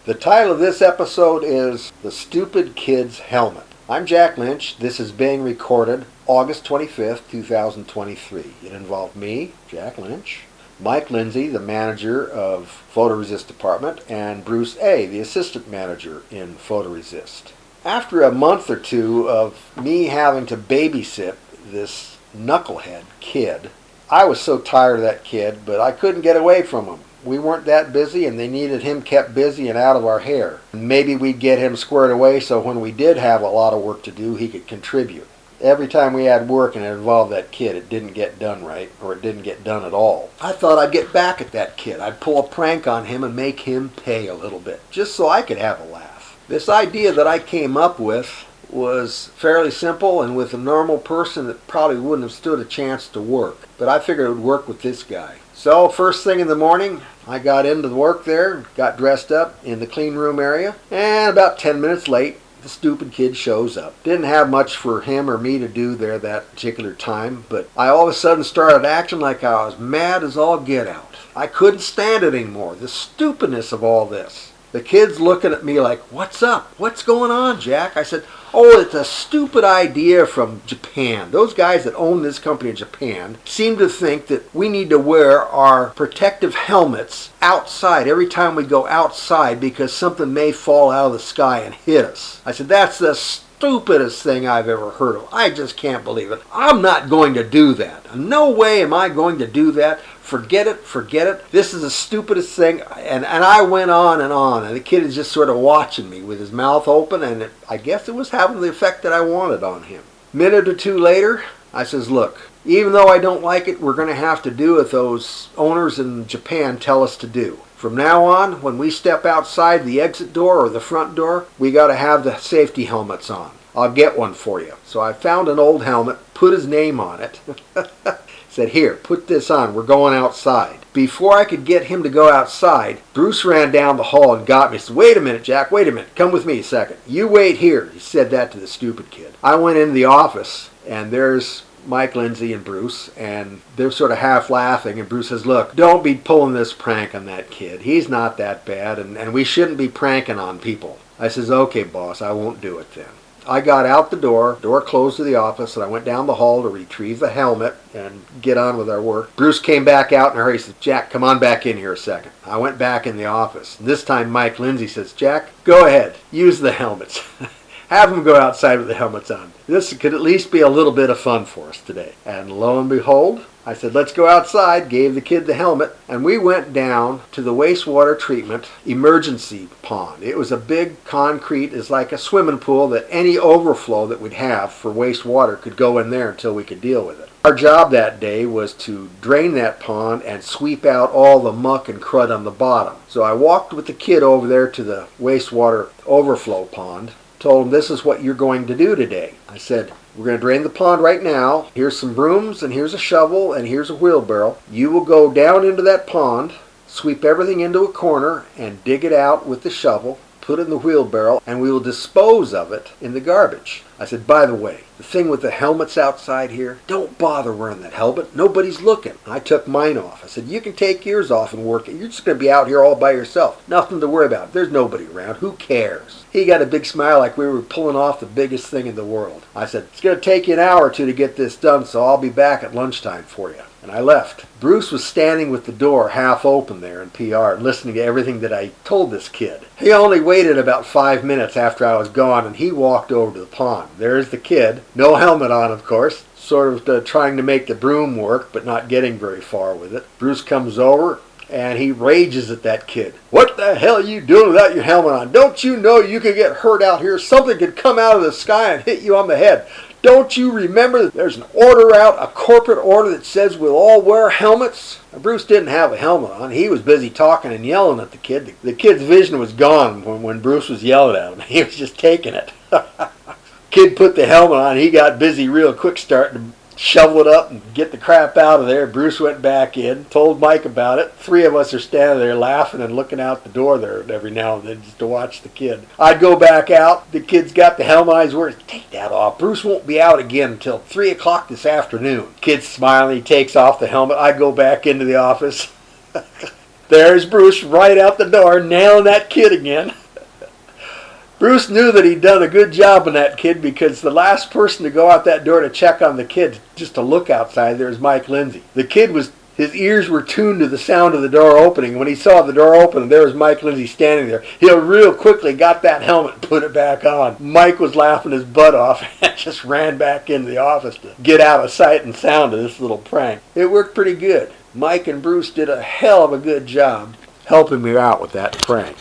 The title of this episode is The Stupid Kid's Helmet. I'm Jack Lynch. This is being recorded August 25th, 2023. It involved me, Jack Lynch, Mike Lindsay, the manager of Photoresist Department, and Bruce A., the assistant manager in Photoresist. After a month or two of me having to babysit this knucklehead kid, I was so tired of that kid, but I couldn't get away from him. We weren't that busy, and they needed him kept busy and out of our hair. Maybe we'd get him squared away so when we did have a lot of work to do, he could contribute. Every time we had work and it involved that kid, it didn't get done right, or it didn't get done at all. I thought I'd get back at that kid. I'd pull a prank on him and make him pay a little bit, just so I could have a laugh. This idea that I came up with was fairly simple, and with a normal person it probably wouldn't have stood a chance to work. But I figured it would work with this guy. So first thing in the morning, I got into the work there, got dressed up in the clean room area, and about 10 minutes late, the stupid kid shows up. Didn't have much for him or me to do there that particular time, but I all of a sudden started acting like I was mad as all get out. I couldn't stand it anymore, the stupidness of all this. The kid's looking at me like, "What's up? What's going on, Jack?" I said, "Oh, it's a stupid idea from Japan. Those guys that own this company in Japan seem to think that we need to wear our protective helmets outside every time we go outside because something may fall out of the sky and hit us." I said, "That's the stupidest thing I've ever heard of. I just can't believe it. I'm not going to do that. No way am I going to do that. Forget it, forget it. This is the stupidest thing." And I went on, and the kid is just sort of watching me with his mouth open, and I guess it was having the effect that I wanted on him. Minute or two later, I says, "Look, even though I don't like it, we're going to have to do what those owners in Japan tell us to do. From now on, when we step outside the exit door or the front door, we got to have the safety helmets on. I'll get one for you." So I found an old helmet, put his name on it, said, "Here, put this on, we're going outside." Before I could get him to go outside, Bruce ran down the hall and got me. He said, "Wait a minute, Jack, wait a minute, come with me a second. You wait here." He said that to the stupid kid. I went into the office, and there's Mike Lindsay and Bruce, and they're sort of half laughing, and Bruce says, "Look, don't be pulling this prank on that kid. He's not that bad, and we shouldn't be pranking on people." I says, "Okay, boss, I won't do it then." I got out the door closed to the office, and I went down the hall to retrieve the helmet and get on with our work. Bruce came back out in a hurry. He said, "Jack, come on back in here a second." I went back in the office. And this time Mike Lindsay says, "Jack, go ahead, use the helmets." Have them go outside with the helmets on. This could at least be a little bit of fun for us today. And lo and behold, I said, "Let's go outside," gave the kid the helmet, and we went down to the wastewater treatment emergency pond. It was a big concrete, it's like a swimming pool that any overflow that we'd have for wastewater could go in there until we could deal with it. Our job that day was to drain that pond and sweep out all the muck and crud on the bottom. So I walked with the kid over there to the wastewater overflow pond, told him, "This is what you're going to do today." I said, "We're going to drain the pond right now. Here's some brooms, and here's a shovel, and here's a wheelbarrow. You will go down into that pond, sweep everything into a corner, and dig it out with the shovel, put it in the wheelbarrow, and we will dispose of it in the garbage." I said, "By the way, the thing with the helmets outside here, don't bother wearing that helmet. Nobody's looking." I took mine off. I said, "You can take yours off and work it. You're just going to be out here all by yourself. Nothing to worry about. There's nobody around. Who cares?" He got a big smile like we were pulling off the biggest thing in the world. I said, "It's going to take you an hour or two to get this done, so I'll be back at lunchtime for you." And I left. Bruce was standing with the door half open there in PR, listening to everything that I told this kid. He only waited about 5 minutes after I was gone, and he walked over to the pond. There's the kid, no helmet on, of course, sort of trying to make the broom work, but not getting very far with it. Bruce comes over, and he rages at that kid. "What the hell are you doing without your helmet on? Don't you know you could get hurt out here? Something could come out of the sky and hit you on the head. Don't you remember that there's an order out, a corporate order that says we'll all wear helmets?" Now, Bruce didn't have a helmet on. He was busy talking and yelling at the kid. The kid's vision was gone when Bruce was yelling at him. He was just taking it. Kid put the helmet on. He got busy real quick starting to shovel it up and get the crap out of there. Bruce went back in, told Mike about it. 3 of us are standing there laughing and looking out the door there every now and then just to watch the kid. I'd go back out. The kid's got the helmet on. He's wearing, "Take that off. Bruce won't be out again until 3 o'clock this afternoon." Kid's smiling. He takes off the helmet. I go back into the office. There's Bruce right out the door, nailing that kid again. Bruce knew that he'd done a good job on that kid because the last person to go out that door to check on the kid, just to look outside, there was Mike Lindsay. The kid his ears were tuned to the sound of the door opening. When he saw the door open, there was Mike Lindsay standing there. He real quickly got that helmet and put it back on. Mike was laughing his butt off and just ran back into the office to get out of sight and sound of this little prank. It worked pretty good. Mike and Bruce did a hell of a good job helping me out with that prank.